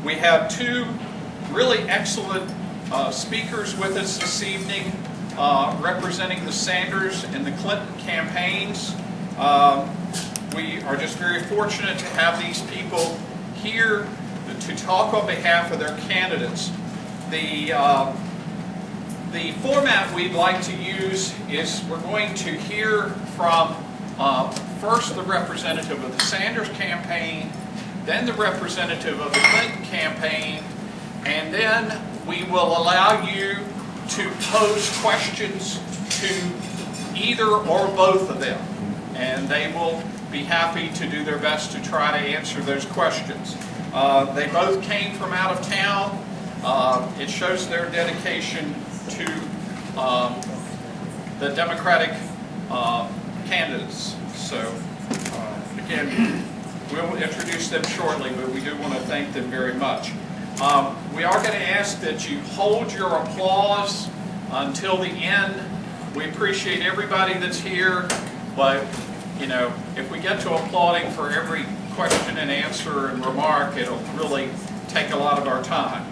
We have two really excellent speakers with us this evening, representing the Saunders and the Clinton campaigns. We are just very fortunate to have these people here to talk on behalf of their candidates. The format we'd like to use is we're going to hear from first the representative of the Saunders campaign, then the representative of the Clinton campaign, and then we will allow you to pose questions to either or both of them. And they will be happy to do their best to try to answer those questions. They both came from out of town. It shows their dedication to the Democratic candidates. So, again, we'll introduce them shortly, but we do want to thank them very much. We are going to ask that you hold your applause until the end. We appreciate everybody that's here, but you know, if we get to applauding for every question and answer and remark, it'll really take a lot of our time.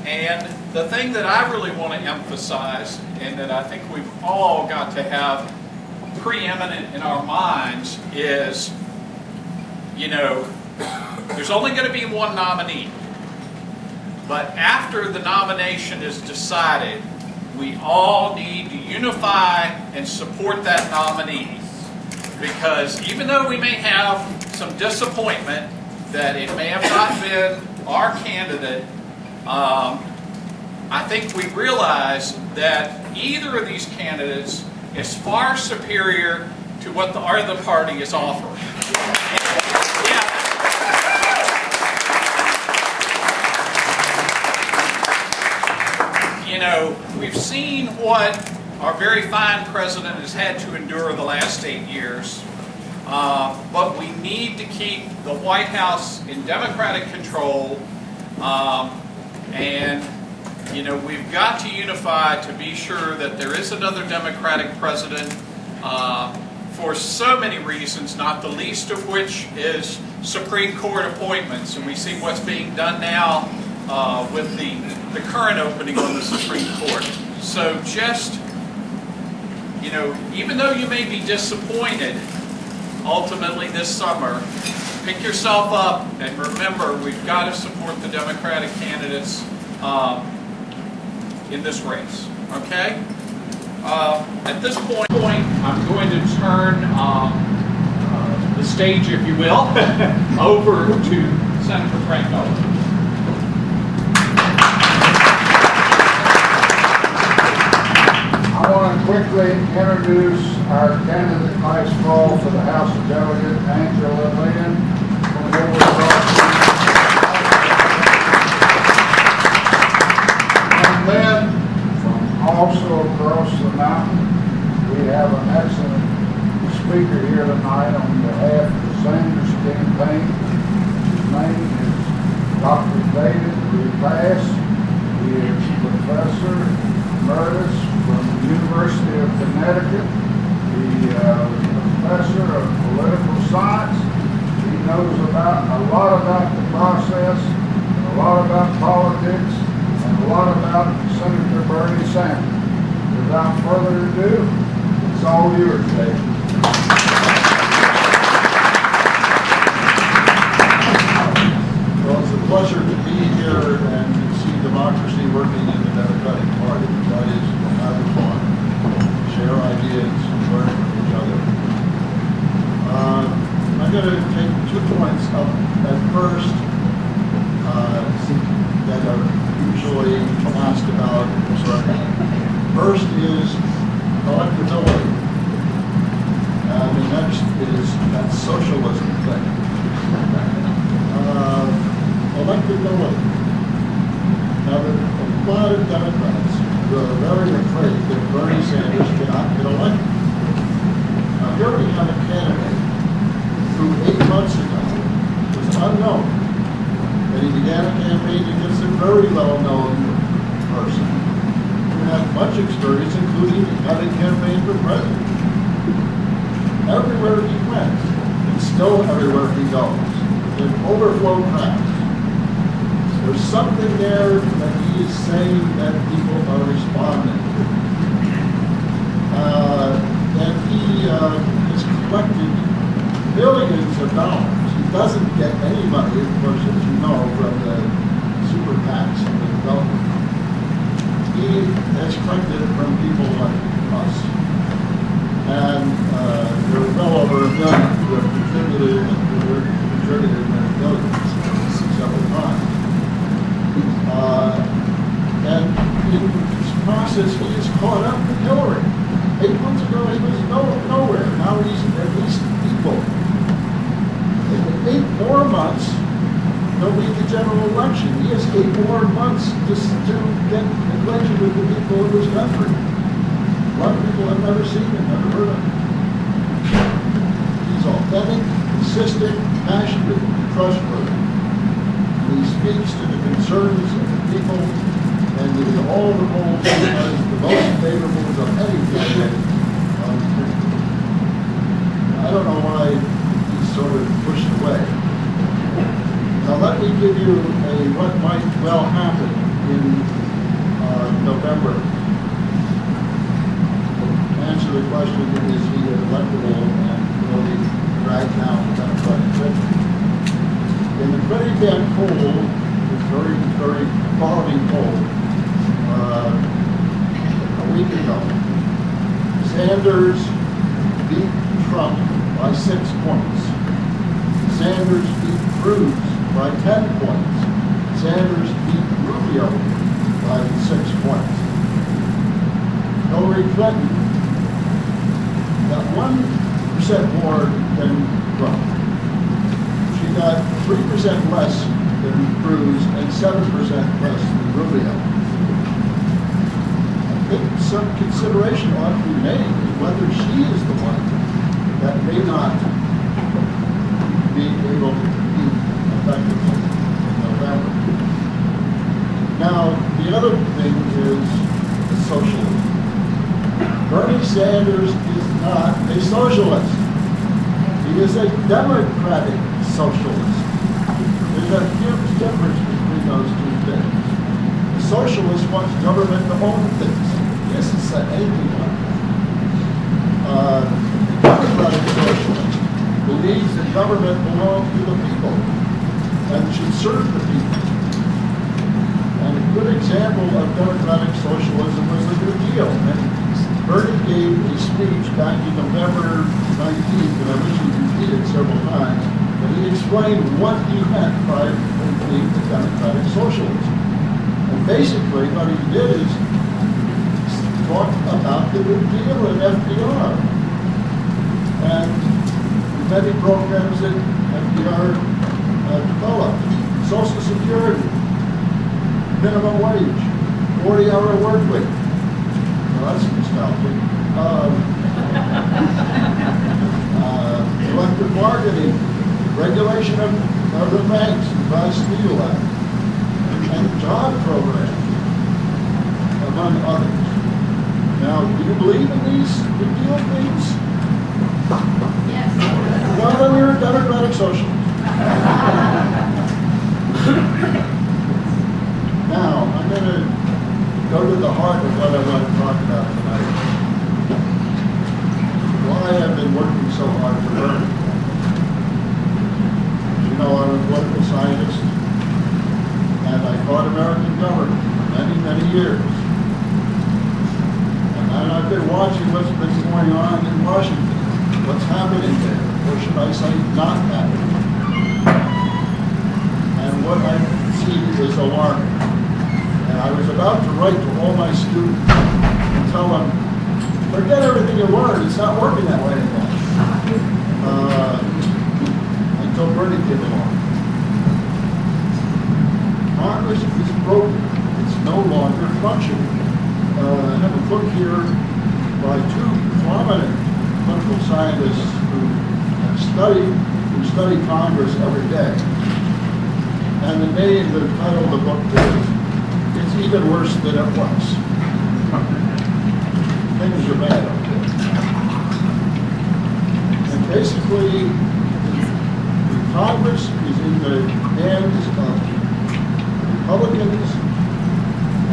And the thing that I really want to emphasize, and that I think we've all got to have preeminent in our minds, is, you know, there's only going to be one nominee. But after the nomination is decided, we all need to unify and support that nominee. Because even though we may have some disappointment that it may have not been our candidate, I think we realize that either of these candidates is far superior to what the other party is offering. You know, we've seen what our very fine president has had to endure the last 8 years, but we need to keep the White House in Democratic control, and you know, we've got to unify to be sure that there is another Democratic president for so many reasons, not the least of which is Supreme Court appointments, and we see what's being done now with the current opening on the Supreme Court. So just, you know, even though you may be disappointed ultimately this summer, pick yourself up and remember we've got to support the Democratic candidates in this race, okay? At this point, I'm going to turn the stage, if you will, over to Senator Frank Miller. I want to quickly introduce our candidate vice fall for the House of Delegates, Angela Lynn from Waynesboro. And then, from also across the mountain, we have an excellent speaker here tonight on behalf of the Saunders campaign. His name is Dr. David RePass. He is Professor Emeritus from the University of Connecticut. He is a professor of political science. He knows a lot about the process, and a lot about politics, and a lot about Senator Bernie Sanders. Without further ado, it's all yours, David. Well, it's a pleasure to be here and to see democracy working in the Democratic Party. That is rather fun. Share ideas, learn from each other. I'm going to take 2 points up at first that are usually asked about. First is electability. The next is that socialism thing. Electability. Now, there are a lot of Democrats who are very afraid that Bernie Sanders cannot get elected. Now, here we have a candidate who 8 months ago was unknown, and he began a campaign against a very well-known person who had much experience, including having campaigned for president. Everywhere he went, and still everywhere he goes, there's overflow crowds. There's something there that he is saying that people are responding to. And he has collected billions of dollars. He doesn't get any money, of course, as you know, from the super PACs and the development. He has collected it from people like us. And there are well over 1 million who have contributed their billions several times. And in this process, he is caught up with Hillary. 8 months ago, he was nowhere. Now he's at least equal. In 8 more months, there'll be the general election. He has 8 more months to get elected with the people of this country. A lot of people have never seen him, never heard of him. He's authentic, consistent, passionate, and trustworthy. He speaks to the concerns of the people, and in all the polls, he has the most favorable of any candidate. I don't know why he's sort of pushed away. Now let me give you what might well happen in November. Answer the question, is he electable and will he drag down the Democratic victory? In the Freddie Bank poll, a very, very quality poll, a week ago, Sanders beat Trump by 6 points. Sanders beat Cruz by 10 points. Sanders beat Rubio by 6 points. Hillary Clinton got 1% more than Trump. She got 3% less than Cruz and 7% less than Rubio. I think some consideration ought to be made as whether she is the one that may not be able to compete effectively in November. Now, the other thing is socialism. Bernie Sanders is not a socialist. He is a democratic socialist. There's a huge difference between those two things. The socialist wants government to own things. He hasn't said anything like that. The democratic socialist believes that government belongs to the people and should serve the people. And a good example of democratic socialism was the New Deal. And Bernie gave a speech back in November 19th, and I wish he repeated several times, but he explained what he meant by being a democratic socialist. And basically what he did is talk about the New Deal and FDR. And many programs that FDR developed. Social Security, minimum wage, 40-hour work week. Well, that's nostalgic. Collective bargaining, regulation of the banks, the Glass-Steagall Act, and job program, among others. Now, do you believe in these New Deal things? Yes. Well, then you're a democratic socialist. Now, I'm going to go to the heart of what I want to talk about tonight. Why I've been working so hard for Bernie. You know, I'm a political scientist, and I taught American government for many, many years. And I've been watching what's been going on in Washington, what's happening there, or should I say not happening. And what I see is alarming. And I was about to write to all my students and tell them, forget everything you learned, it's not working that way anymore. Until Bernie came along. Congress is broken. It's no longer functioning. I have a book here by 2 prominent political scientists who study Congress every day. And the title of the book is, "It's Even Worse Than It Was." Things are bad up there. And basically, Congress is in the hands of Republicans,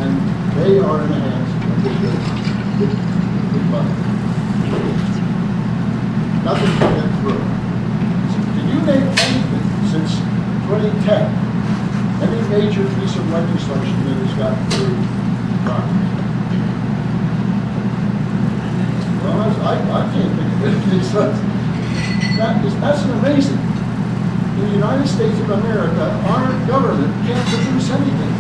and they are in the hands of the Republicans. Nothing can get through. Can you name anything since 2010, any major piece of legislation that has gotten through Congress? Well, I can't think of it. That's amazing. In the United States of America, our government can't produce anything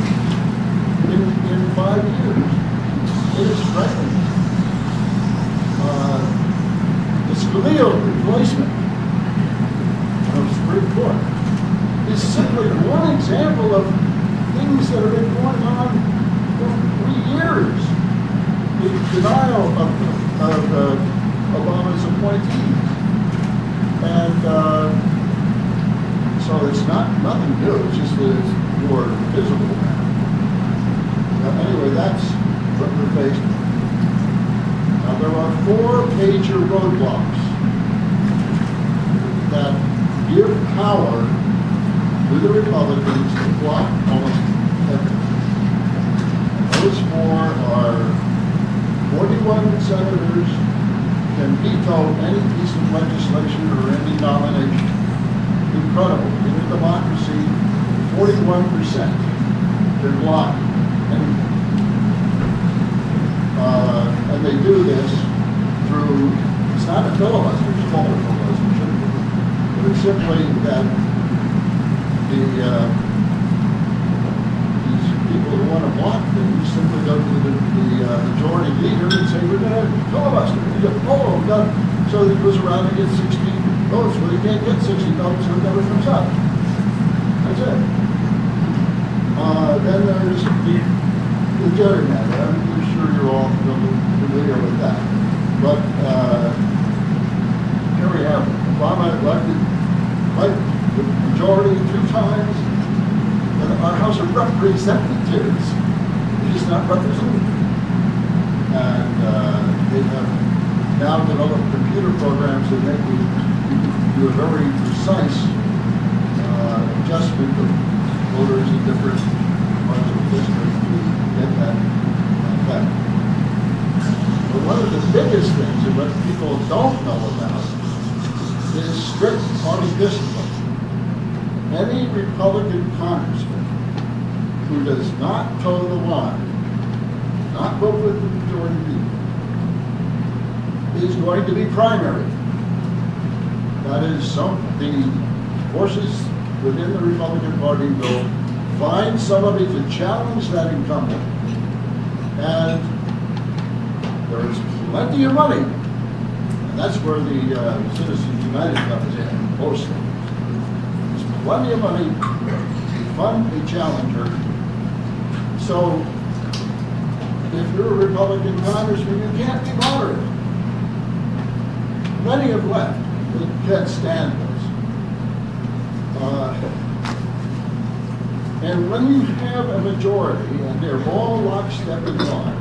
in 5 years. It is frightening. The Scalia replacement of the Supreme Court is simply one example of things that have been going on for years. The denial of Obama's appointees. And so it's nothing new, it's just that it's more visible now. Anyway, that's what we're faced with. Now there are 4 major roadblocks that give power to the Republicans to block almost everything. Those 4 are 41 senators can veto any piece of legislation or any nomination. Incredible. In a democracy, 41% can block anything. And they do this through, it's not a filibuster, it's called a filibuster, but it's simply that these people who want to block things simply go to the majority leader and say, we're going to filibuster. So it goes around and gets 60 votes. Well, you can't get 60 votes, so it never comes up. That's it. Then there's the gerrymander. I'm sure you're all familiar with that. But here we have Obama elected the majority 2 times, and our House of Representatives is not represented. And they have now developed computer programs that make you do a very precise adjustment of voters in different parts of the district to get that effect. But one of the biggest things that what people don't know about is strict party discipline. Any Republican congressman who does not toe the line, not vote with the majority leader, is going to be primary. That is, the forces within the Republican Party will find somebody to challenge that incumbent, and there is plenty of money, and that's where the Citizens United comes in, mostly. There's plenty of money to fund a challenger. So, if you're a Republican congressman, you can't be moderate. Plenty of left that can't stand this. And when you have a majority and they're all lockstep in line,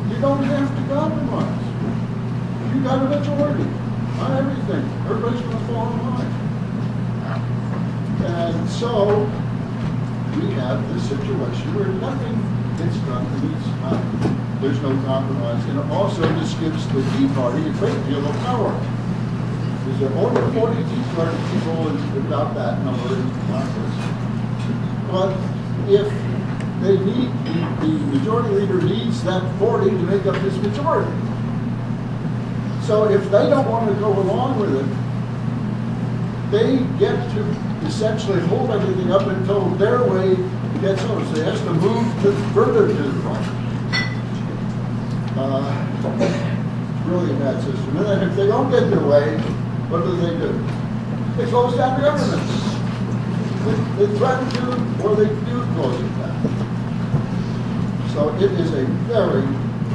you don't have to compromise. You got a majority on everything. Everybody's going to fall in line. And so we have this situation where nothing gets done in these times. There's no compromise. And also this gives the Tea Party a great deal of power. There's over 40 Tea Party people about that number in Congress. But if they need, the majority leader needs that 40 to make up his majority. So if they don't want to go along with it, they get to essentially hold everything up until their way gets over. So they have to move further to the right. It's really a bad system. And then if they don't get their way, what do? They close down government. They threaten to, or they do close it down. So it is a very,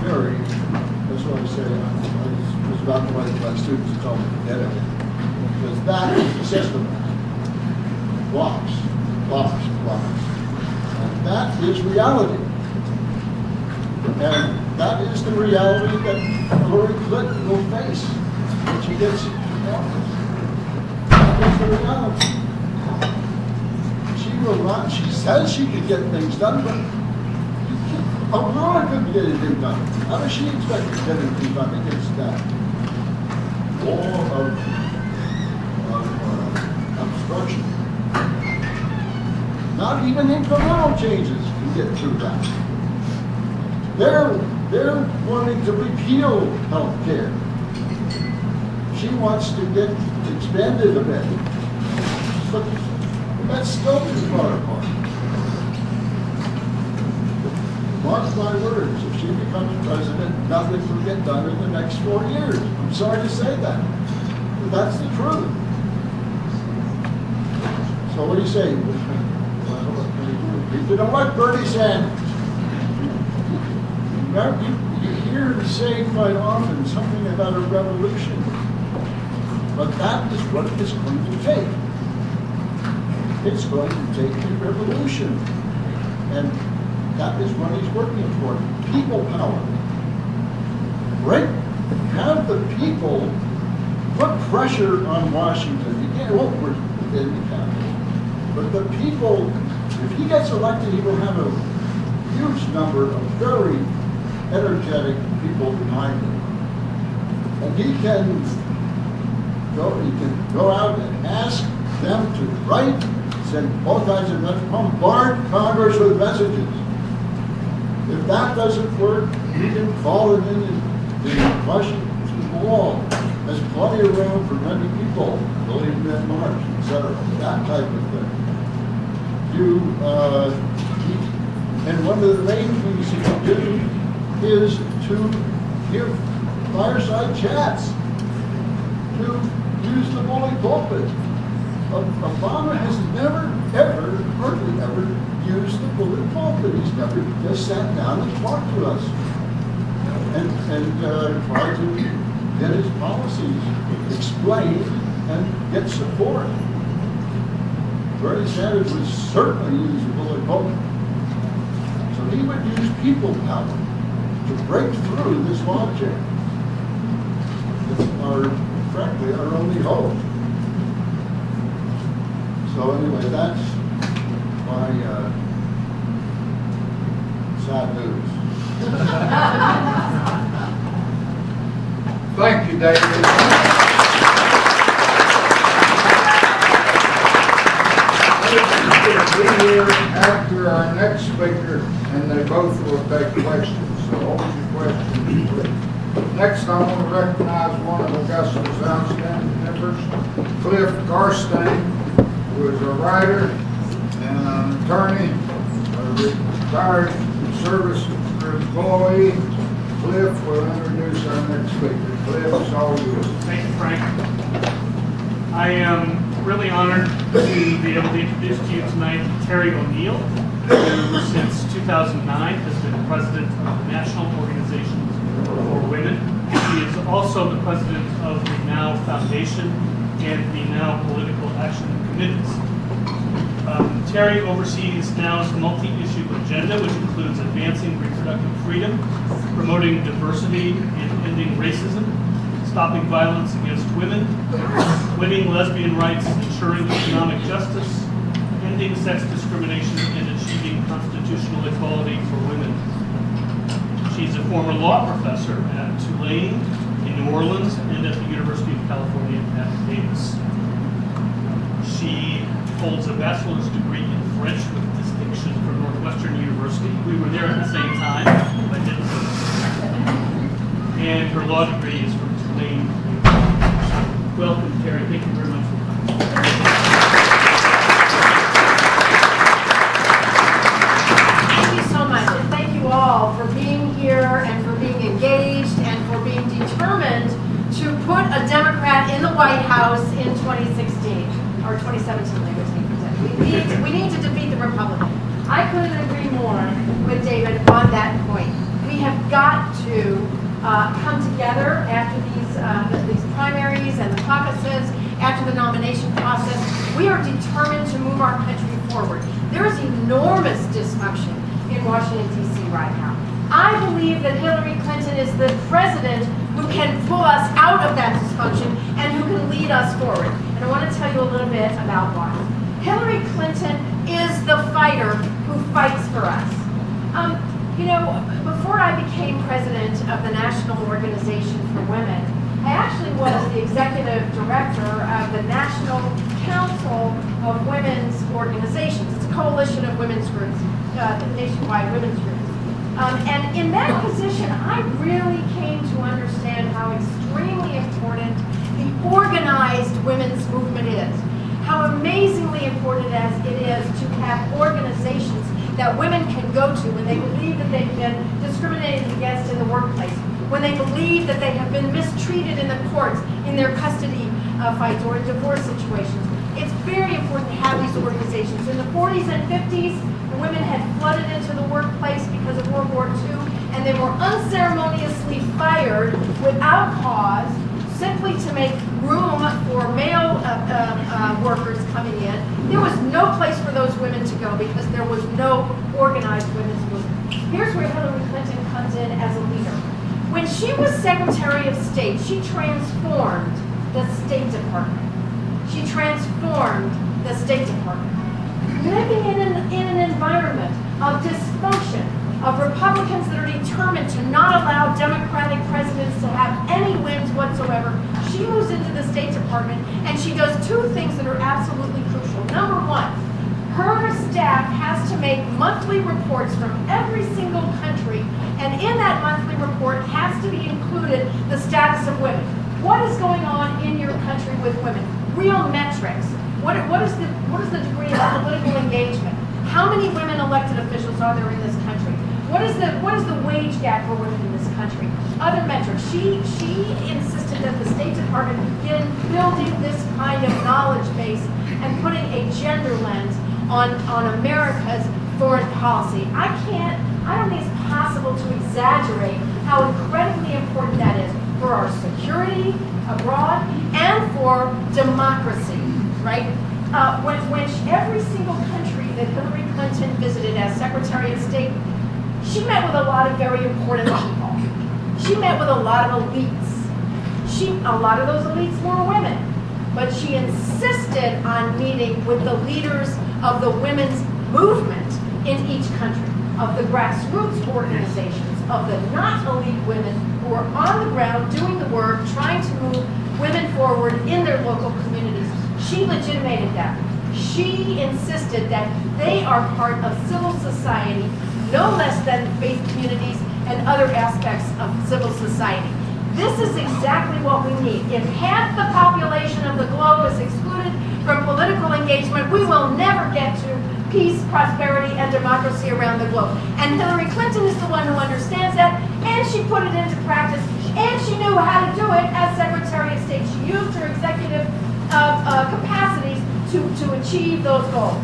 very, that's what I say, I was about to write to my students to tell me to get it. Because that is the system. Blocks. And that is reality. And that is the reality that Hillary Clinton will face when she gets in office. That is the reality. will not, she says she can get things done, but O'Connor couldn't get anything done. How does she expect to get anything done against that wall of obstruction? Not even incremental changes can get through that. They're wanting to repeal health care. She wants to get expanded a bit. But that's still too far apart. Mark my words, if she becomes president, nothing will get done in the next 4 years. I'm sorry to say that, but that's the truth. So what do you say? You don't like Bernie Sanders. You hear him say quite often something about a revolution, but that is what it's going to take. It's going to take a revolution, and that is what he's working for. People power. Right? Have the people put pressure on Washington. You can't work within the Capitol. But the people, if he gets elected, he will have a huge number of very energetic people behind him. And he can go out and ask them to write, send all kinds of messages, bombard Congress with messages. If that doesn't work, you can fall in the Washington wall. There's plenty of room for many people, believe me, at March, etc. That type of thing. And one of the main things you can do is to give fireside chats, to use the bully pulpit. Obama has never, ever, hardly ever used the bully pulpit. He's never just sat down and talked to us and tried to get his policies explained and get support. Bernie Sanders would certainly use the bully pulpit. So he would use people power to break through this logjam. It's frankly, our only hope. So anyway, that's my sad news. Thank you, David. We'll be here after our next speaker, and they both will take questions. So hold your questions, please. Next, I want to recognize one of Augusta's outstanding members, Cliff Garstein, who is a writer and an attorney, a retired service employee. Cliff will introduce our next speaker. Cliff, it's all yours. Thank you, Frank. I am really honored to be able to introduce to you tonight Terry O'Neill, who since 2009 has been president of the National Organization for Women. He is also the president of the NOW Foundation and the NOW Political Action Committees. Terry oversees NOW's multi-issue agenda, which includes advancing reproductive freedom, promoting diversity and ending racism, stopping violence against women, winning lesbian rights, ensuring economic justice, ending sex discrimination, and achieving constitutional equality for women. She's a former law professor at Tulane, in New Orleans, and at the University of California at Davis. She holds a bachelor's degree in French with distinction from Northwestern University. We were there at the same time, but didn't. And her law degree is from Tulane. Welcome, Terry. Thank you very much for coming. Thank you so much, and thank you all for being here and for being engaged and for being determined to put a Democrat in the White House in 2016, or 2017, like was being presented. We need to defeat the Republican. I couldn't agree more with David on that point. We have got to come together after these primaries and the caucuses, after the nomination process. We are determined to move our country forward. There is enormous dysfunction in Washington, D.C. right now. I believe that Hillary Clinton is the president who can pull us out of that dysfunction and who can lead us forward. And I want to tell you a little bit about why. Hillary Clinton is fighter who fights for us. You know, before I became president of the National Organization for Women, I actually was the executive director of the National Council of Women's Organizations. It's a coalition of women's groups, nationwide women's groups. And in that position, I really came to understand how extremely important the organized women's movement is. How amazingly important it is to have organizations that women can go to when they believe that they've been discriminated against in the workplace, when they believe that they have been mistreated in the courts in their custody fights or in divorce situations. It's very important to have these organizations. In the 40s and 50s, the women had flooded into the workplace because of World War II, and they were unceremoniously fired without cause, simply to make room for male workers coming in. There was no place for those women to go because there was no organized women's movement. Here's where Hillary Clinton comes in as a leader. When she was Secretary of State, she transformed the State Department. She transformed the State Department. Living in an environment of dysfunction, of Republicans that are determined to not allow Democratic presidents to have any wins whatsoever, she moves into the State Department and she does two things that are absolutely crucial. Number one, her staff has to make monthly reports from every single country, and in that monthly report has to be included the status of women. What is going on in your country with women? Real metrics. What is the degree of political engagement? How many women elected officials are there in this country? What is the wage gap for women in this country? Other metrics. She insisted that the State Department begin building this kind of knowledge base and putting a gender lens on America's foreign policy. I don't think it's possible to exaggerate how incredibly important that is for our security abroad and for democracy, right? When every single country that Hillary Clinton visited as Secretary of State, she met with a lot of very important people. She met with a lot of elites. A lot of those elites were women, but she insisted on meeting with the leaders of the women's movement in each country, of the grassroots organizations, of the not elite women who are on the ground doing the work, trying to move women forward in their local communities. She legitimated that. She insisted that they are part of civil society, no less than faith communities and other aspects of civil society. This is exactly what we need. If half the population of the globe is excluded from political engagement, we will never get to peace, prosperity, and democracy around the globe. And Hillary Clinton is the one who understands that, and she put it into practice, and she knew how to do it as Secretary of State. She used her executive capacities to achieve those goals.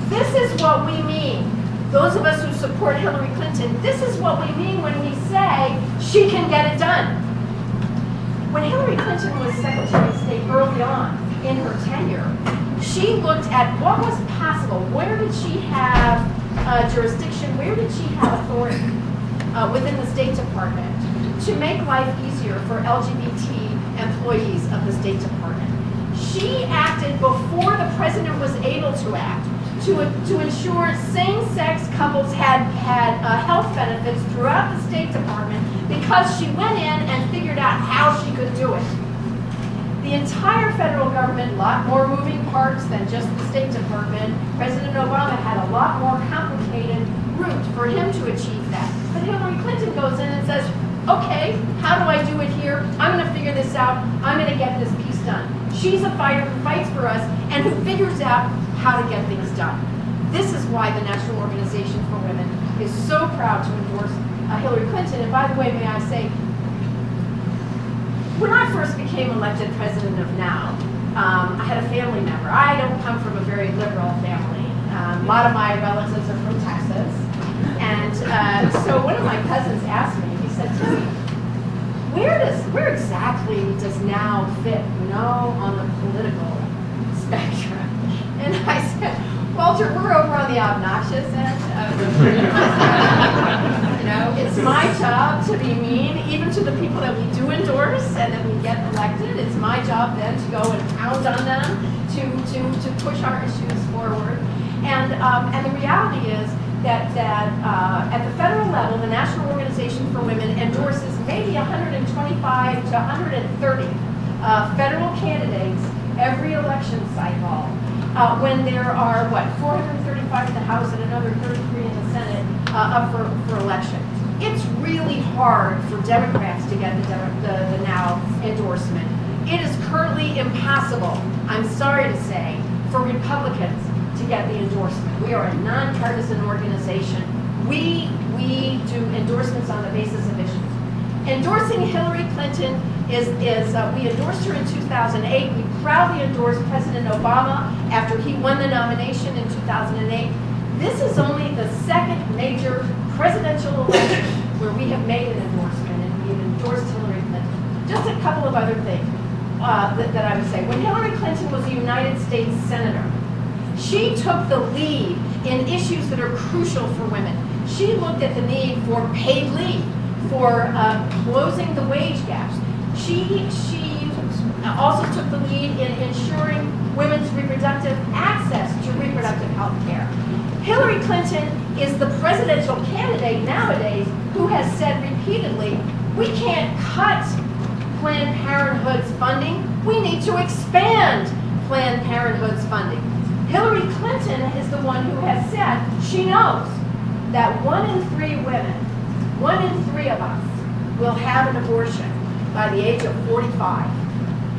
This is what we mean. Those of us who support Hillary Clinton, this is what we mean when we say she can get it done. When Hillary Clinton was Secretary of State early on in her tenure, she looked at what was possible. Where did she have jurisdiction? Where did she have authority within the State Department to make life easier for LGBT employees of the State Department? She acted before the president was able to act to ensure same-sex couples had health benefits throughout the State Department because she went in and figured out how she could do it. The entire federal government, a lot more moving parts than just the State Department. President Obama had a lot more complicated route for him to achieve that. But Hillary Clinton goes in and says, okay, how do I do it here? I'm going to figure this out. I'm going to get this piece done. She's a fighter who fights for us and who figures out how to get things done. This is why the National Organization for Women is so proud to endorse Hillary Clinton. And by the way, may I say, when I first became elected president of NOW, I had a family member. I don't come from a very liberal family. A lot of my relatives are from Texas. And so one of my cousins asked me, he said, Timmy, where exactly does NOW fit, on the political spectrum? And I said, Walter, we're over on the obnoxious end of the it's my job to be mean, even to the people that we do endorse and that we get elected. It's my job then to go and pound on them, to push our issues forward. And and the reality is that at the federal level, the National Organization for Women endorses maybe 125 to 130 federal candidates every election cycle. When there are, 435 in the House and another 33 in the Senate up for election. It's really hard for Democrats to get the now endorsement. It is currently impossible, I'm sorry to say, for Republicans to get the endorsement. We are a nonpartisan organization. We do endorsements on the basis of issues. Endorsing Hillary Clinton is we endorsed her in 2008. We proudly endorsed President Obama after he won the nomination in 2008. This is only the second major presidential election where we have made an endorsement, and we have endorsed Hillary Clinton. Just a couple of other things that I would say. When Hillary Clinton was a United States Senator, she took the lead in issues that are crucial for women. She looked at the need for paid leave, for closing the wage gaps. She also took the lead in ensuring women's reproductive access to reproductive health care. Hillary Clinton is the presidential candidate nowadays who has said repeatedly, we can't cut Planned Parenthood's funding, we need to expand Planned Parenthood's funding. Hillary Clinton is the one who has said she knows that 1 in 3 women, 1 in 3 of us, will have an abortion by the age of 45.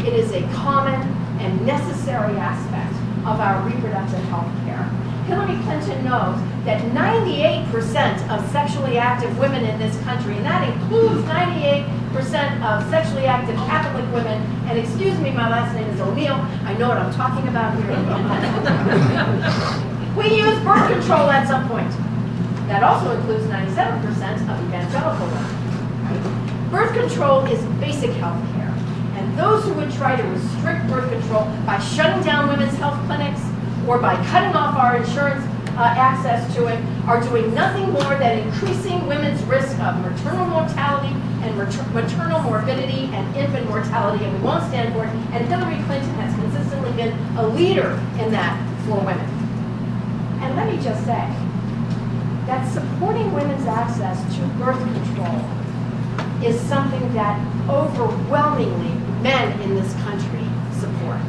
It is a common and necessary aspect of our reproductive health care. Hillary Clinton knows that 98% of sexually active women in this country, and that includes 98% of sexually active Catholic women, and excuse me, my last name is O'Neill, I know what I'm talking about here. We use birth control at some point. That also includes 97% of evangelical women. Birth control is basic health care, and those who would try to restrict birth control by shutting down women's health clinics or by cutting off our insurance access to it are doing nothing more than increasing women's risk of maternal mortality and maternal morbidity and infant mortality, and we won't stand for it. And Hillary Clinton has consistently been a leader in that for women. And let me just say that supporting women's access to birth control is something that overwhelmingly men in this country support.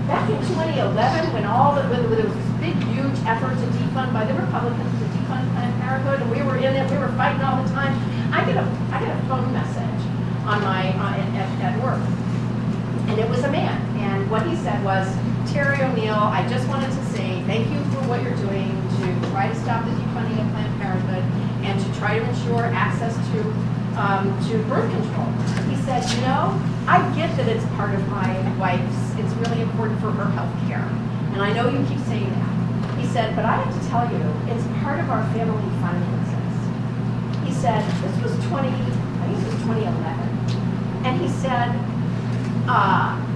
Back in 2011, when there was this big, huge effort to defund by the Republicans to defund Planned Parenthood, and we were in it, we were fighting all the time. I get a phone message on my at work, and it was a man, and what he said was, Terry O'Neill, I just wanted to say thank you for what you're doing to try to stop the defunding of Planned Parenthood and to try to ensure access to birth control. He said, you know, I get that it's part of my wife's, it's really important for her health care. And I know you keep saying that. He said, but I have to tell you, it's part of our family finances. He said, this was 2011. And he said,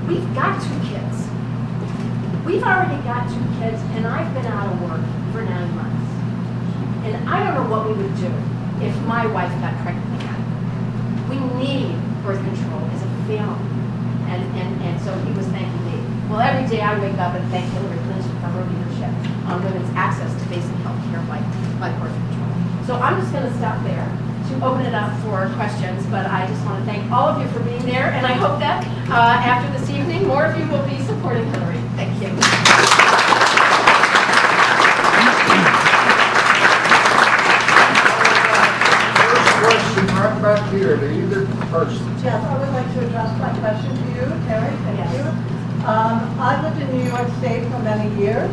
we've got 2 kids. We've already got 2 kids, and I've been out of work for 9 months. And I don't know what we would do if my wife got pregnant again. We need birth control as a family. And so he was thanking me. Well, every day I wake up and thank Hillary Clinton for her leadership on women's access to basic health care like birth control. So I'm just going to stop there to open it up for questions, but I just want to thank all of you for being there, and I hope that after this evening, more of you will be supporting Hillary. Thank you. Question right back here to either person. Yes, I would like to address my question to you, Terry. Thank you. I lived in New York State for many years.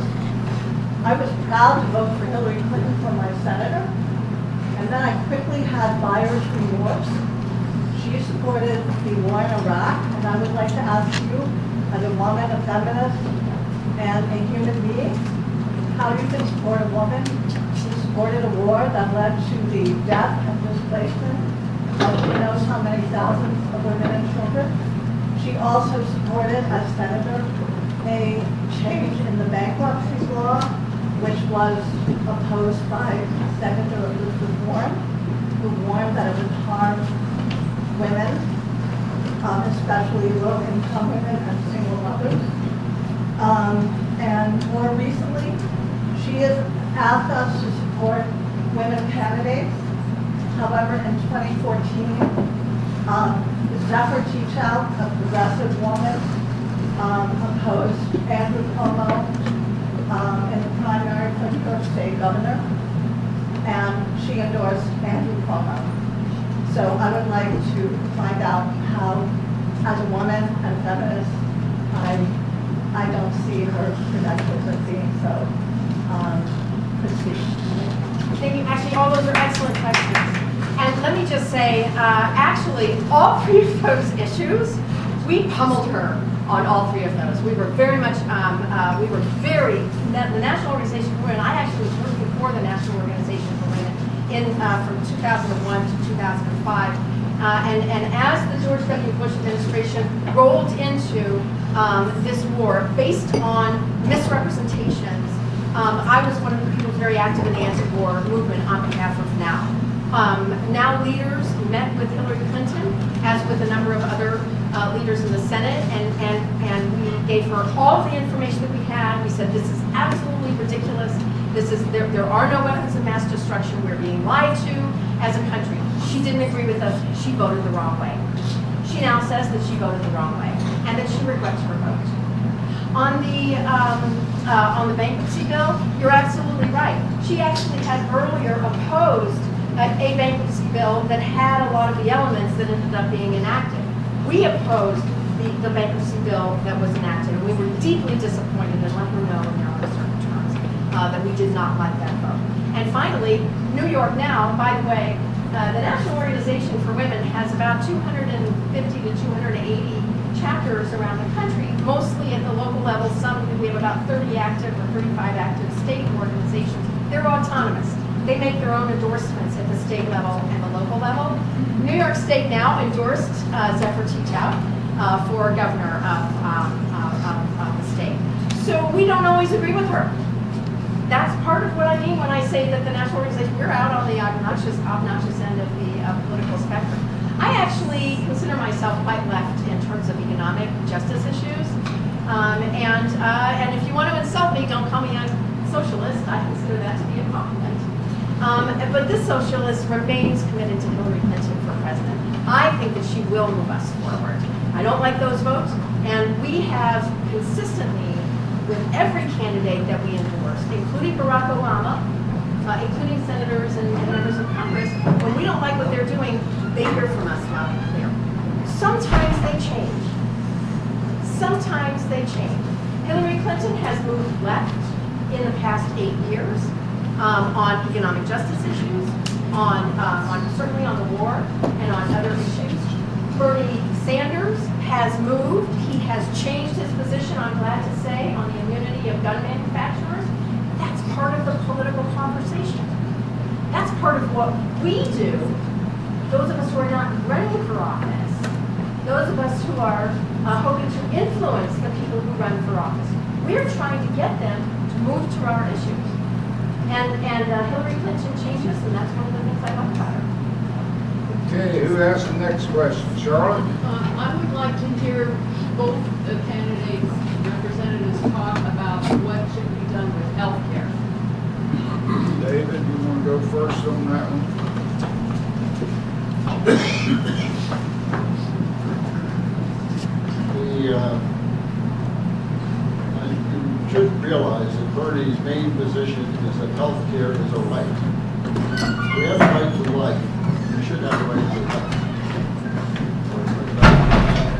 I was proud to vote for Hillary Clinton for my senator, and then I quickly had buyer's remorse. She supported the war in Iraq, and I would like to ask you, as a woman, a feminist, and a human being, how you can support a woman who supported a war that led to the death and displacement of who knows how many thousands of women and children. She also supported, as senator, a change in the bankruptcy law, which was opposed by Senator Elizabeth Warren, who warned that it would harm women, especially low-income women and single mothers. And more recently, asked us to support women candidates. However, in 2014, Zephyr Teachout, a progressive woman, opposed Andrew Cuomo in the primary for New York State governor, and she endorsed Andrew Cuomo. So I would like to find out how, as a woman and feminist, I don't see her credentials as being so prestigious. Thank you. Actually, all those are excellent questions. And let me just say, actually, all three of those issues, we pummeled her on all three of those. We were very much, the National Organization for Women, I actually was working for the National Organization for Women from 2001 to 2005. And as the George W. Bush administration rolled into this war based on misrepresentations, I was one of the people very active in the anti-war movement on behalf of NOW. NOW leaders met with Hillary Clinton, as with a number of other leaders in the Senate, and we gave her all the information that we had. We said, this is absolutely ridiculous. There are no weapons of mass destruction. We're being lied to as a country. She didn't agree with us. She voted the wrong way. She now says that she voted the wrong way and that she regrets her vote. On the bankruptcy bill, you're absolutely right. She actually had earlier opposed a bankruptcy bill that had a lot of the elements that ended up being enacted. We opposed the bankruptcy bill that was enacted, and we were deeply disappointed and let her know in their own certain terms that we did not like that vote. And finally, New York Now, by the way, the National Organization for Women has about 250 to 280 chapters around the country, mostly at the local level. We have about 30 active or 35 active state organizations. They're autonomous. They make their own endorsements at the state level and the local level. New York State now endorsed Zephyr Teachout for governor of the state. So we don't always agree with her. That's part of what I mean when I say that the National Organization, we're out on the obnoxious end of the political spectrum. I actually consider myself quite left in terms of economic justice issues. And if you want to insult me, don't call me a socialist. I consider that to be a compliment. But this socialist remains committed to Hillary Clinton for president. I think that she will move us forward. I don't like those votes, and we have consistently, with every candidate that we endorsed, including Barack Obama, including senators and members of Congress, when we don't like what they're doing, they hear from us loud and clear. Sometimes they change. Sometimes they change. Hillary Clinton has moved left in the past 8 years on economic justice issues, certainly on the war and on other issues. Bernie Sanders has moved. He has changed his position, I'm glad to say, on the immunity of gun manufacturers. That's part of the political conversation. That's part of what we do. Those of us who are not running for office, those of us who are hoping to influence the people who run for office, we're trying to get them to move to our issues. And Hillary Clinton changes, and that's one of the things I like about her. Okay, who has the next question? Charlotte? I would like to hear both the candidates, representatives talk about what should be done with health care. David, you want to go first on that one? You should realize that Bernie's main position is that health care is a right. We have a right to life. We should have a right to life.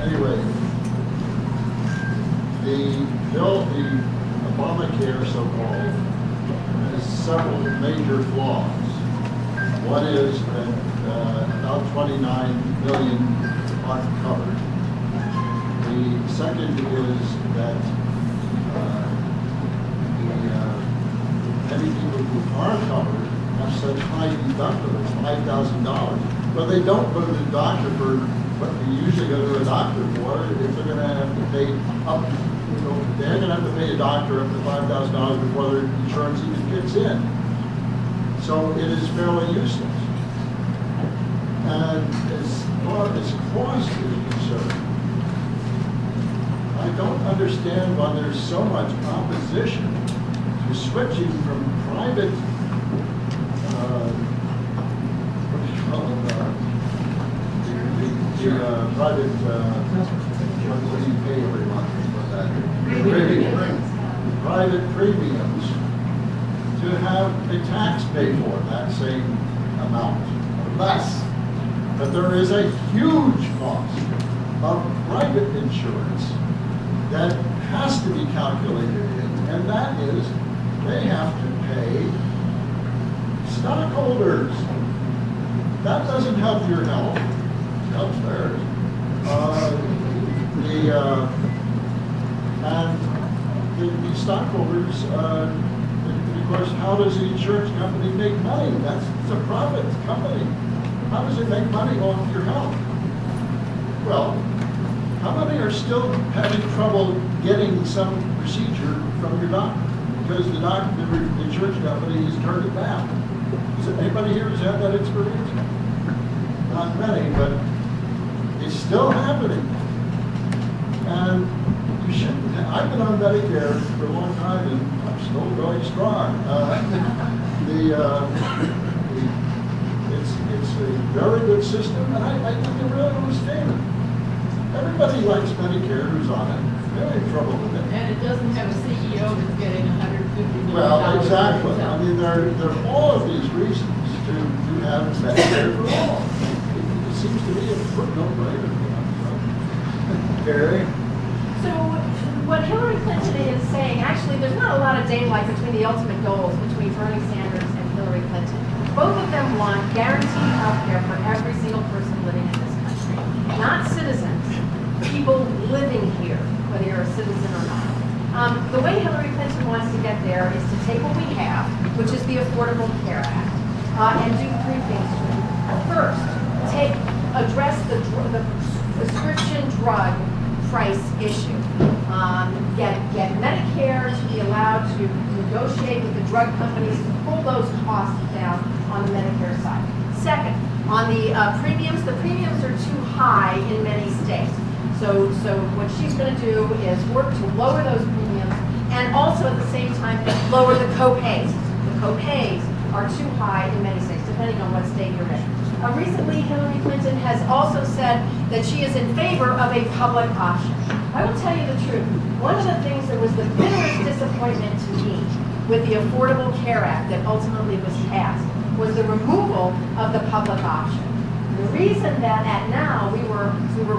Anyway, the bill, the Obamacare so-called, has several major flaws. One is that about 29 million aren't covered. The second is that many people who are covered have such high deductibles, $5,000. But they don't go to the doctor for what they usually go to a doctor for. If they're going to have to pay up, they're going to have to pay a doctor up to $5,000 before their insurance even kicks in. So it is fairly useless. And as far as cost is concerned, I don't understand why there's so much opposition to is switching from private, what do you call it, private, what do you pay every month for that? Private premiums, to have a tax pay for that same amount, or less. But there is a huge cost of private insurance that has to be calculated in, and that is they have to pay stockholders. That doesn't help your health, it helps theirs. And the stockholders, of course, how does the insurance company make money? It's a profit company. How does it make money off your health? Well, how many are still having trouble getting some procedure from your doctor? Because the insurance company has turned it down. Is it anybody here who's had that experience? Not many, but it's still happening. And you shouldn't. I've been on Medicare for a long time, and I'm still going strong. It's a very good system, and I think they really understand it. Everybody likes Medicare who's on it. They're in trouble with it. And it doesn't have a CEO that's getting $150 million. Well, exactly. I mean, there are all of these reasons to have Medicare for all. It seems to me a no-brainer. Gary? So what Hillary Clinton is saying, actually, there's not a lot of daylight between the ultimate goals between Bernie Sanders and Hillary Clinton. Both of them want guaranteed health care for every single person living in this country. Not citizens, people living here, whether you're a citizen or not. The way Hillary Clinton wants to get there is to take what we have, which is the Affordable Care Act, and do three things to it. First, address the prescription drug price issue. Get Medicare to be allowed to negotiate with the drug companies to pull those costs down on the Medicare side. Second, on the premiums are too high in many states. So what she's going to do is work to lower those premiums and also at the same time lower the co-pays. The co-pays are too high in many states, depending on what state you're in. Recently, Hillary Clinton has also said that she is in favor of a public option. I will tell you the truth. One of the things that was the bitterest disappointment to me with the Affordable Care Act that ultimately was passed was the removal of the public option. The reason that now we were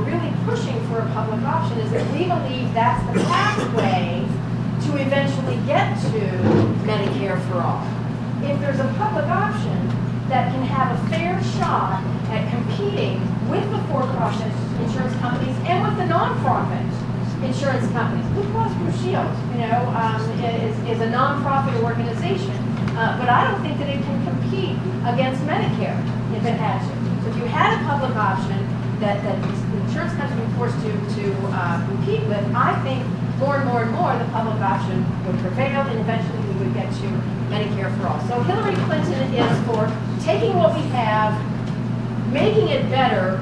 really pushing for a public option is that we believe that's the pathway to eventually get to Medicare for all. If there's a public option that can have a fair shot at competing with the for-profit insurance companies and with the non-profit insurance companies. Blue Cross Blue Shield, is a non-profit organization, but I don't think that it can compete against Medicare if it had to. So if you had a public option that the insurance companies would be forced to compete with, I think more and more the public option would prevail, and eventually we would get to Medicare for all. So Hillary Clinton is for taking what we have, making it better,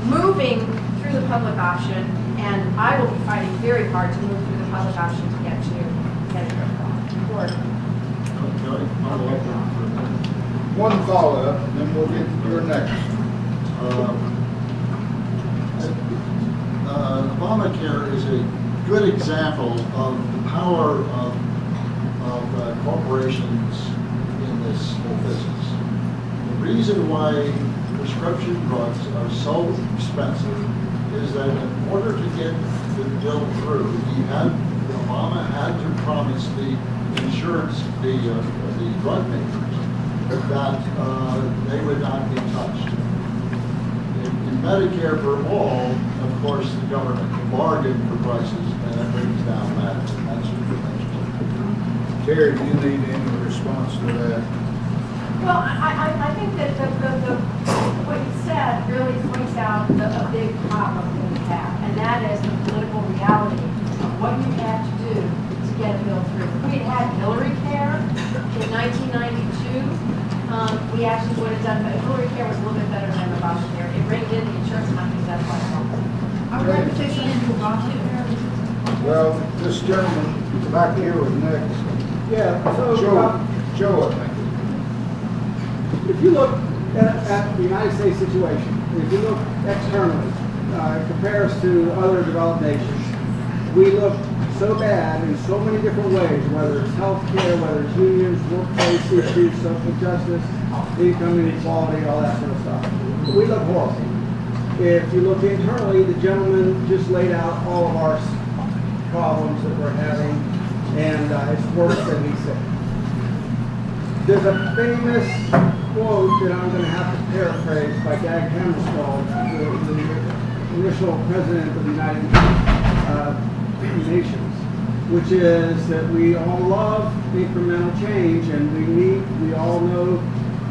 moving through the public option, and I will be fighting very hard to move through the public option to get to Medicare for all. One follow-up, and then we'll get to your next. Obamacare is a good example of the power of corporations in this whole business. The reason why prescription drugs are so expensive is that in order to get the bill through, Obama had to promise the insurance, the drug makers, that they would not be touched. In Medicare for all, of course, the government can bargain for prices, and it brings down that. That's what the thing. Terry, do you need any response to that? Well, I think that what you said really points out a big problem that we have, and that is the political reality of what you have to do to get a bill through. If we had Hillary Care in 1992, we actually would have done, but Hillary Care was a little bit better than Obamacare. It reined in the insurance companies, that's why it's wrong. Are we going to take something to Obamacare? Well, this gentleman back here was next. Yeah, so Joe, I think. if you look at the United States situation, if you look externally, compare us to other developed nations, we look so bad in so many different ways, whether it's healthcare, whether it's unions, workplace issues, social justice, income inequality, all that sort of stuff. We look horrible. If you look internally, the gentleman just laid out all of our problems that we're having, and it's worse than he said. There's a famous quote that I'm going to have to paraphrase by Dag Hammarskjöld, the initial president of the United Nations, which is that we all love incremental change, and we all know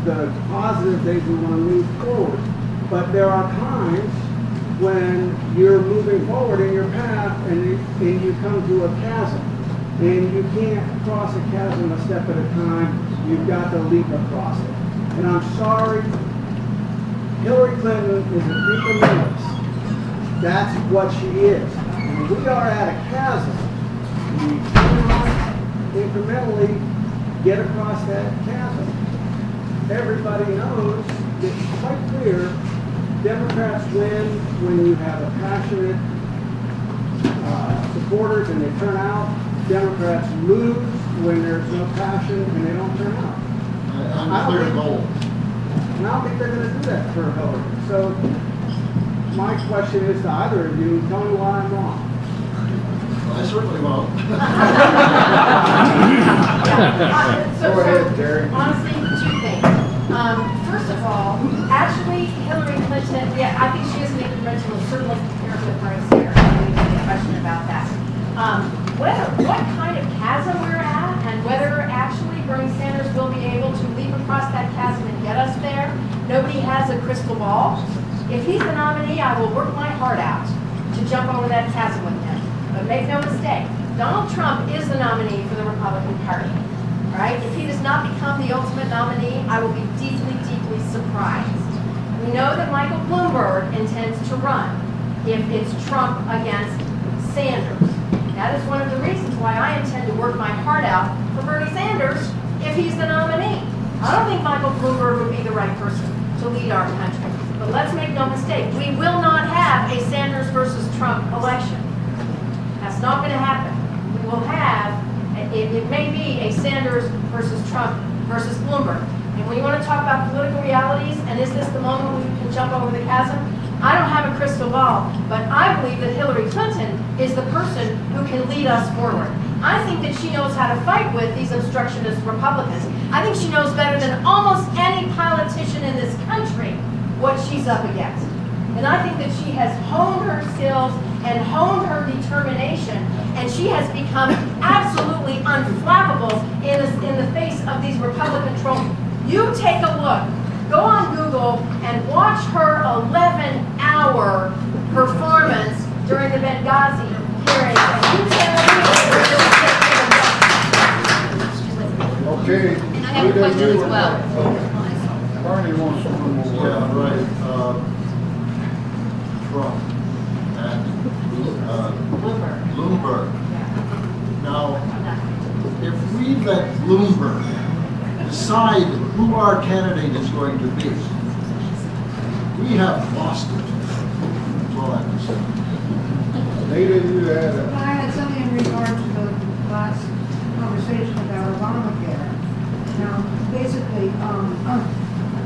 the positive things we want to move forward. But there are times when you're moving forward in your path and you come to a chasm, and you can't cross a chasm a step at a time. You've got to leap across it. And I'm sorry, Hillary Clinton is an incrementalist. That's what she is. And we are at a chasm. We cannot incrementally get across that chasm. Everybody knows, it's quite clear, Democrats win when you have a passionate supporters and they turn out. Democrats lose when there's no passion and they don't turn out. And clear goal. And I don't think they're going to do that for Hillary. So my question is to either of you, tell me why I'm wrong. I certainly won't. So, Go ahead, Terry. honestly, two things. First of all, actually, Hillary Clinton, yeah, I think she is an incrementalist, certainly compared to Bernie Sanders. I think there's a question about that. What kind of chasm we're at, and whether actually Bernie Sanders will be able to leap across that chasm and get us there, nobody has a crystal ball. If he's the nominee, I will work my heart out to jump over that chasm with him. But make no mistake, Donald Trump is the nominee for the Republican Party, right? If he does not become the ultimate nominee, I will be deeply, deeply surprised. We know that Michael Bloomberg intends to run if it's Trump against Sanders. That is one of the reasons why I intend to work my heart out for Bernie Sanders if he's the nominee. I don't think Michael Bloomberg would be the right person to lead our country. But let's make no mistake, we will not have a Sanders versus Trump election. That's not going to happen. We will have, it may be a Sanders versus Trump versus Bloomberg. And when you want to talk about political realities, and is this the moment when we can jump over the chasm? I don't have a crystal ball, but I believe that Hillary Clinton is the person who can lead us forward. I think that she knows how to fight with these obstructionist Republicans. I think she knows better than almost any politician in this country what she's up against. And I think that she has honed her skills and honed her determination, and she has become absolutely unflappable in the face of these Republican trolls. You take a look. Go on Google and watch her 11-hour performance during the Benghazi hearings. And you tell me where this is. Okay. And I have a question as well. Bernie wants one more. Yeah, right. Trump and Bloomberg. Now, if we let Bloomberg decide who our candidate is going to be, we have lost it. That's all I have to say. Nita, you had I had something in regard to the last conversation about Obamacare. Now, basically,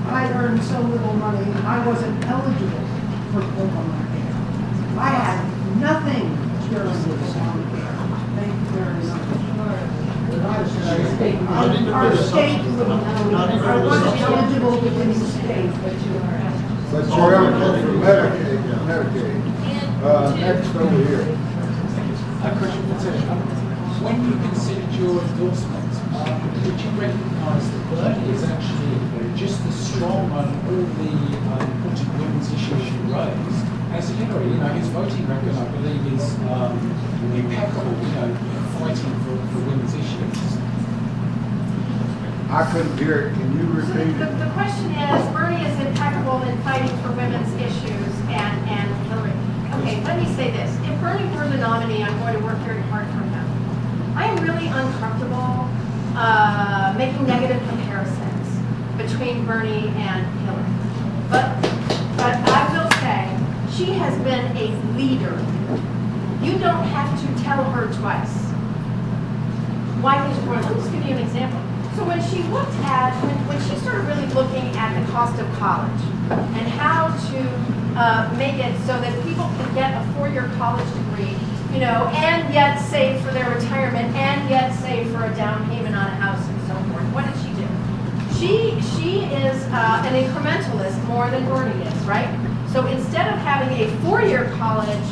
I earned so little money, I wasn't eligible for Obamacare. I had nothing during Obamacare. Thank you very much. Our state wouldn't know. I wasn't eligible within the state, but you are. But you're eligible for Medicaid. Next over here. A question for Tim. When you considered your endorsement, did you recognise that Bernie is actually just as strong on all the important women's issues you raised as Hillary? You know, his voting record, I believe, is impeccable, you know, fighting for women's issues. I couldn't hear it. Can you repeat it? The question is, Bernie is impeccable in fighting for women's issues and Hillary. Okay, let me say this. If Bernie were the nominee, I'm going to work very hard for him. I am really uncomfortable making negative comparisons between Bernie and Hillary. But I will say, she has been a leader. You don't have to tell her twice why things are going. Let me just give you an example. So when she looked at, when she started really looking at the cost of college and how to make it so that people can get a 4-year college degree, you know, and yet save for their retirement, and yet save for a down payment on a house and so forth, what did she do? She is an incrementalist more than Bernie is, right? So instead of having a 4-year college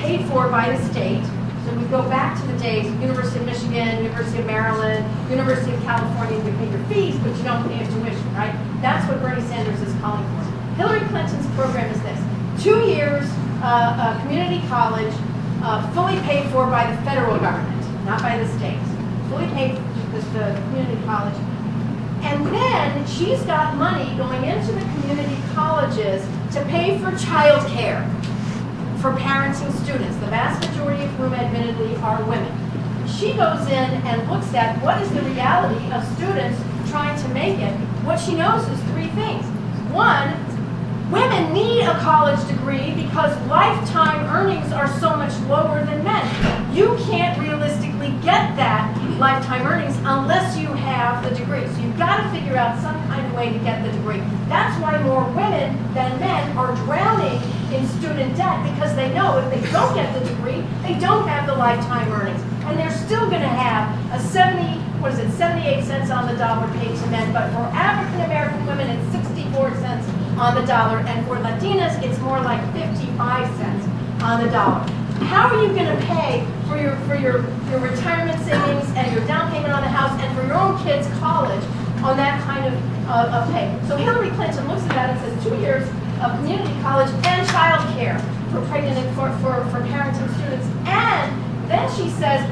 paid for by the state, so we go back to the days of University of Michigan, University of Maryland, University of California, you pay your fees, but you don't pay your tuition, right? That's what Bernie Sanders is calling for. Hillary Clinton's program is this: 2 years community college, fully paid for by the federal government, not by the states. Fully paid for the community college. And then she's got money going into the community colleges to pay for child care for parents and students, the vast majority of whom admittedly are women. She goes in and looks at what is the reality of students trying to make it. What she knows is 3 things. 1, women need a college degree because lifetime earnings are so much lower than men. You can't realistically get that lifetime earnings unless you have the degree. So you've got to figure out some kind of way to get the degree. That's why more women than men are drowning in student debt, because they know if they don't get the degree, they don't have the lifetime earnings. And they're still going to have a 78 cents on the dollar paid to men, but for African American women it's 64 cents on the dollar, and for Latinas it's more like 55 cents on the dollar. How are you going to pay for your retirement savings and your down payment on the house and for your own kids' college on that kind of pay? So Hillary Clinton looks at that and says 2 years of community college and child care for pregnant and for parents and students. And then she says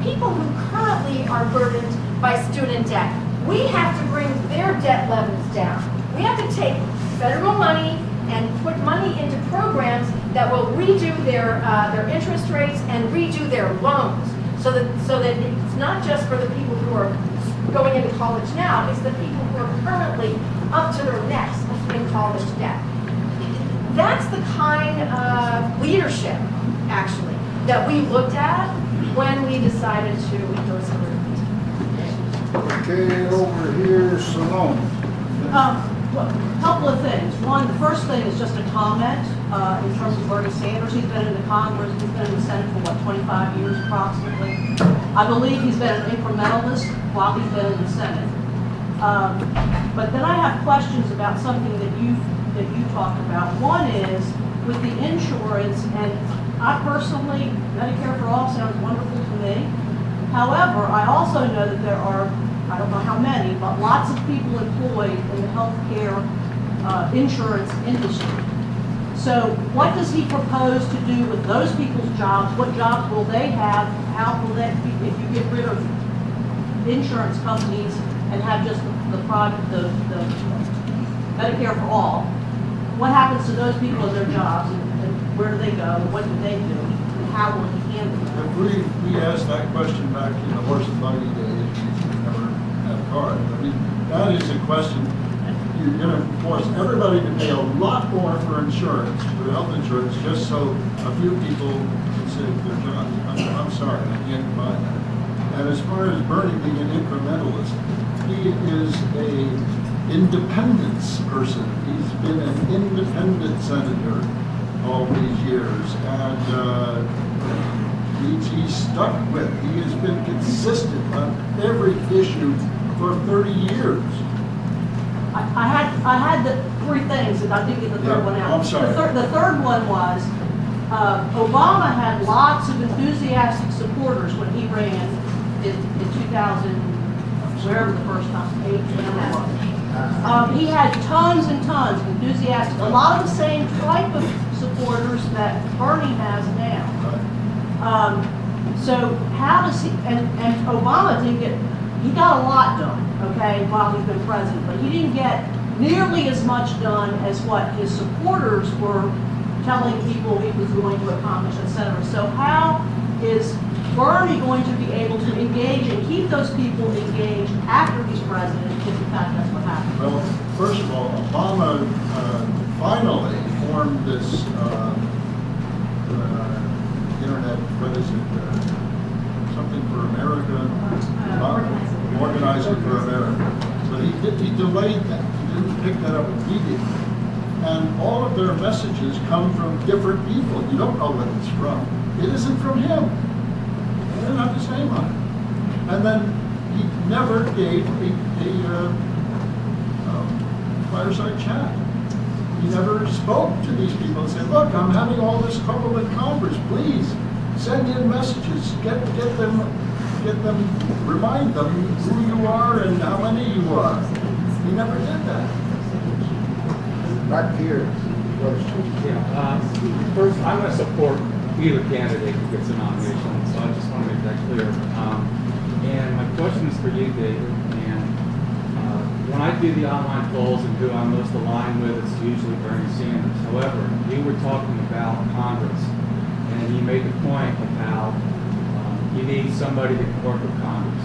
people who currently are burdened by student debt, we have to bring their debt levels down. We have to take federal money and put money into programs that will redo their interest rates and redo their loans, so that it's not just for the people who are going into college now, it's the people who are currently up to their necks in college debt. That's the kind of leadership, actually, that we looked at when we decided to endorse Hillary Clinton. Okay, over here, Salome. Well, a couple of things. One, the first thing is just a comment in terms of Bernie Sanders. He's been in the Congress, he's been in the Senate for, 25 years approximately. I believe he's been an incrementalist while he's been in the Senate. But then I have questions about something that you talked about. One is with the insurance, and I personally, Medicare for All sounds wonderful to me. However, I also know that there are, I don't know how many, but lots of people employed in the healthcare insurance industry. So what does he propose to do with those people's jobs? What jobs will they have? How will that be, if you get rid of insurance companies and have just the Medicare for All? What happens to those people and their jobs, and where do they go, and what do they do, and how will he handle it? If we asked that question back in the horse and buggy days, we never had cars. I mean, that is a question. You're going to force everybody to pay a lot more for insurance, for health insurance, just so a few people can save their jobs. I'm sorry, I can't buy that. And as far as Bernie being an incrementalist, he is a independence person. He's been an independent senator all these years, and he's stuck with. He has been consistent on every issue for 30 years. I had the 3 things, and I didn't get the third one out. I'm sorry. The third one was Obama had lots of enthusiastic supporters when he ran in 2000, wherever the first time, 8, whatever it was. He had tons and tons of enthusiastic, a lot of the same type of supporters that Bernie has now. So how does he, and Obama didn't get, he got a lot done, okay, while he's been president, but he didn't get nearly as much done as what his supporters were telling people he was going to accomplish, et cetera. So how is Bernie going to be able to engage and keep those people engaged after he's president, if in fact that's what happens? Well, first of all, Obama finally formed this internet, what is it, something for America? Organizing for America. But he delayed that. He didn't pick that up immediately. And all of their messages come from different people. You don't know what it's from. It isn't from him. They're not the same on it. And then he never gave a fireside chat. He never spoke to these people and said, look, I'm having all this trouble with Congress. Please send in messages. Get them, remind them who you are and how many you are. He never did that. Back here. Yeah, first, I'm going to support either candidate who gets a nomination, so I just want to make that clear. And my question is for you, David. And when I do the online polls and who I'm most aligned with, it's usually Bernie Sanders. However, you were talking about Congress, and you made the point of how you need somebody that can work with Congress.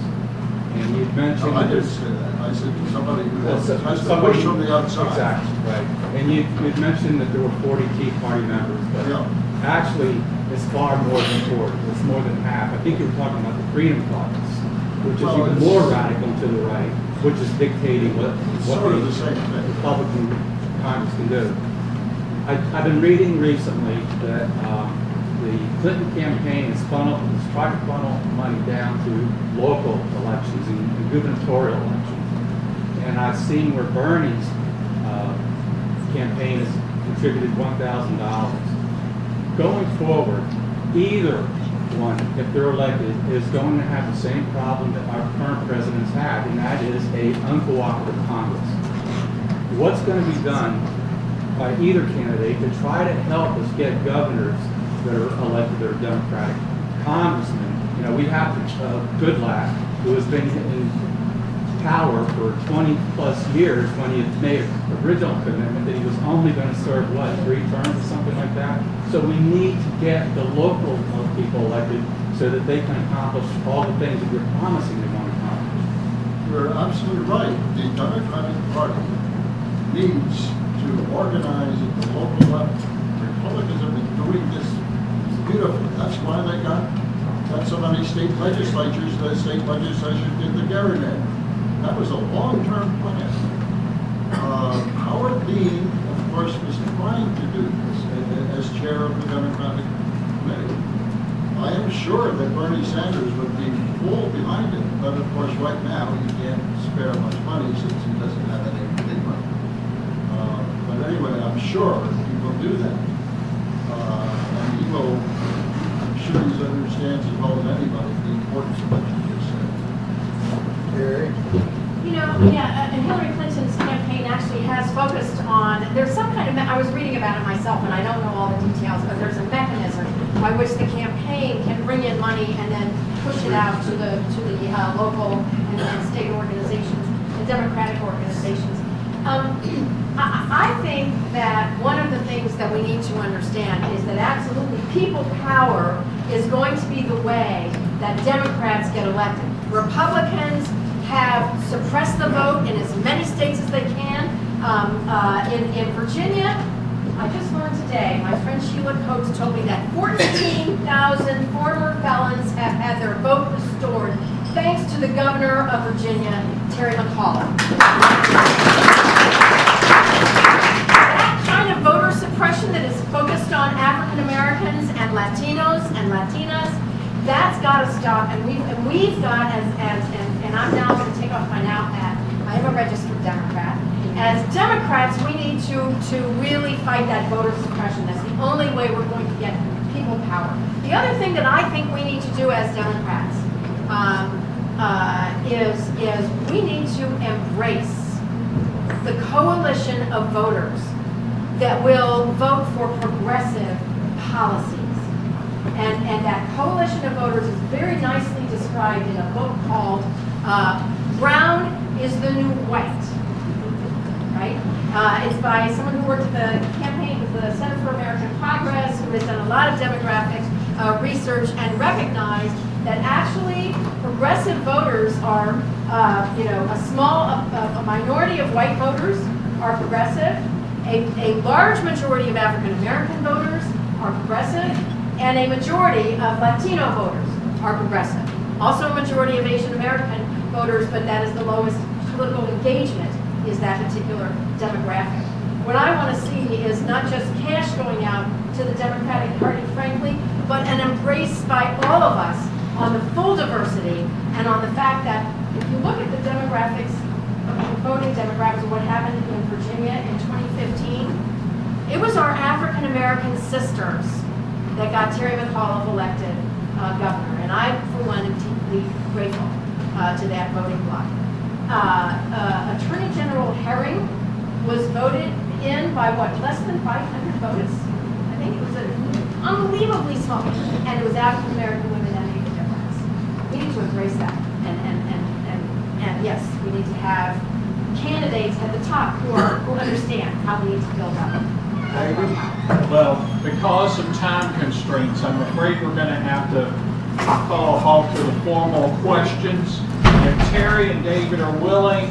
And you mentioned No, I that didn't there's say that. I said somebody who Well, has so- to somebody- push from the outside. Exactly, right. And you'd mentioned that there were 40 Tea Party members, but Yeah. actually, it's far more than 40. It's more than half. I think you were talking about the Freedom Caucus, which is Well, even it's- more radical to the right, which is dictating what Sort of the the same thing. Republican Congress can do. I've been reading recently that the Clinton campaign has tried to funnel money down to local elections and gubernatorial elections. And I've seen where Bernie's campaign has contributed $1,000. Going forward, either one, if they're elected, is going to have the same problem that our current president's had, and that is a uncooperative Congress. What's going to be done by either candidate to try to help us get governors that are elected that are Democratic, congressmen? You know, we have Goodlatte, who has been in power for 20 plus years when he had made an original commitment that he was only going to serve, what, 3 terms or something like that? So we need to get the local people elected so that they can accomplish all the things that you're promising they want to accomplish. You're absolutely right. The Democratic Party needs to organize at the local level. Republicans have been doing this beautifully. That's why they got so many state legislatures. The state legislature did the Garrett. That was a long-term plan. Howard Dean, of course, was trying to do this as chair of the Democratic Committee. I am sure that Bernie Sanders would be full behind it, but of course, right now, he can't spare much money since he doesn't have any big money. But anyway, I'm sure he will do that. And he will, I'm sure he understands as well as anybody the importance of what you just said. Terry? You know, yeah, and Hillary Clinton's campaign actually has focused on, there's some kind of, I was reading about it myself, and I don't know all the details, but there's a mechanism by which the campaign can bring in money and then push it out to the local and state organizations, and democratic organizations. I think that one of the things that we need to understand is that absolutely people power is going to be the way that Democrats get elected. Republicans have suppressed the vote in as many states as they can. In Virginia, I just learned today, my friend Sheila Coates told me that 14,000 former felons have had their vote restored thanks to the governor of Virginia, Terry McAuliffe. That kind of voter suppression that is focused on African Americans and Latinos and Latinas, that's got to stop. And we've got, and I'm now going to take off my now hat. I am a registered Democrat. As Democrats, we need to really fight that voter suppression. That's the only way we're going to get people power. The other thing that I think we need to do as Democrats is we need to embrace the coalition of voters that will vote for progressive policies. And that coalition of voters is very nicely described in a book called Brown is the New White. Right? It's by someone who worked at the campaign with the Center for American Progress, who has done a lot of demographic research and recognized that actually progressive voters are, a minority of white voters are progressive, a large majority of African American voters are progressive, and a majority of Latino voters are progressive. Also a majority of Asian American voters, but that is the lowest political engagement, is that particular demographic. What I want to see is not just cash going out to the Democratic Party, frankly, but an embrace by all of us on the full diversity and on the fact that if you look at the demographics, voting demographics of what happened in Virginia in 2015, it was our African American sisters that got Terry McAuliffe elected governor, and I, for one, am deeply grateful to that voting bloc. Attorney General Herring was voted in by what, less than 500 votes? I think it was an unbelievably small, and it was African American women that made the difference. We need to embrace that, and yes, we need to have candidates at the top who understand how we need to build up. Well, because of time constraints, I'm afraid we're going to have to call a halt to the formal questions. If Terry and David are willing,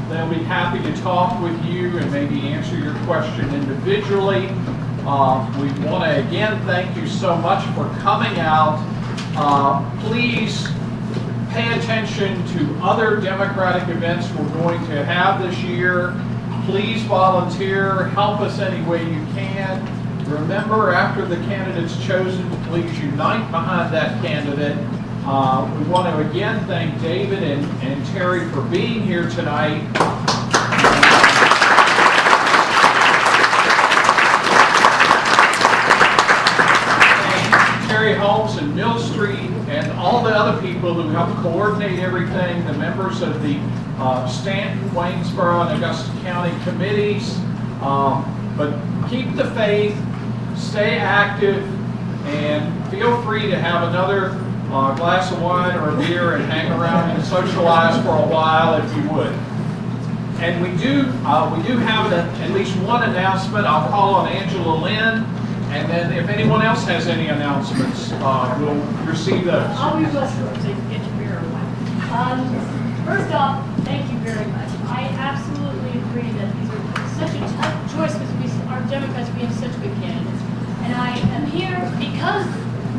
they'll be happy to talk with you and maybe answer your question individually. We want to again thank you so much for coming out. Please pay attention to other Democratic events we're going to have this year. Please volunteer, help us any way you can. Remember, after the candidate's chosen, please unite behind that candidate. We want to again thank David and Terry for being here tonight. Thank Terry Holmes and Mill Street and all the other people who help coordinate everything, the members of the Staunton, Waynesboro, and Augusta County committees. But keep the faith, stay active, and feel free to have another glass of wine or a beer and hang around and socialize for a while if you would. And we do have at least one announcement. I'll call on Angela Lynn, and then if anyone else has any announcements, we'll receive those. I'll be blessed so you can get your beer or wine. First off, thank you very much. I absolutely agree that these are such a tough choice because our Democrats, we have such good candidates. And I am here because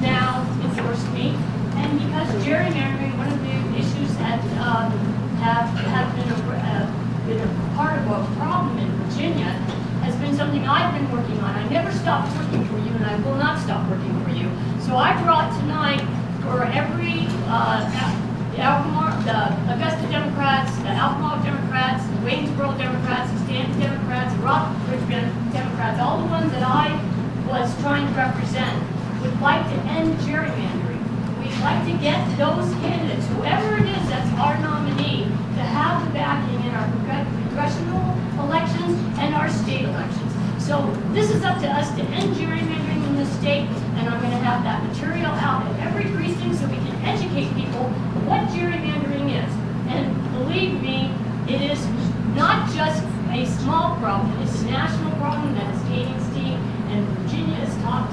now it's first week, and because gerrymandering, one of the issues that have been a part of a problem in Virginia, has been something I've been working on. I never stopped working for you, and I will not stop working for you. So I brought tonight for every the Augusta Democrats, the Albemarle Democrats, the Waynesboro Democrats, the Staunton Democrats, the Rockbridge Democrats, all the ones that I was trying to represent, would like to end gerrymandering. We'd like to get those candidates, whoever it is that's our nominee, to have the backing in our congressional elections and our state elections. So this is up to us to end gerrymandering in this state, and I'm going to have that material out at every precinct so we can educate people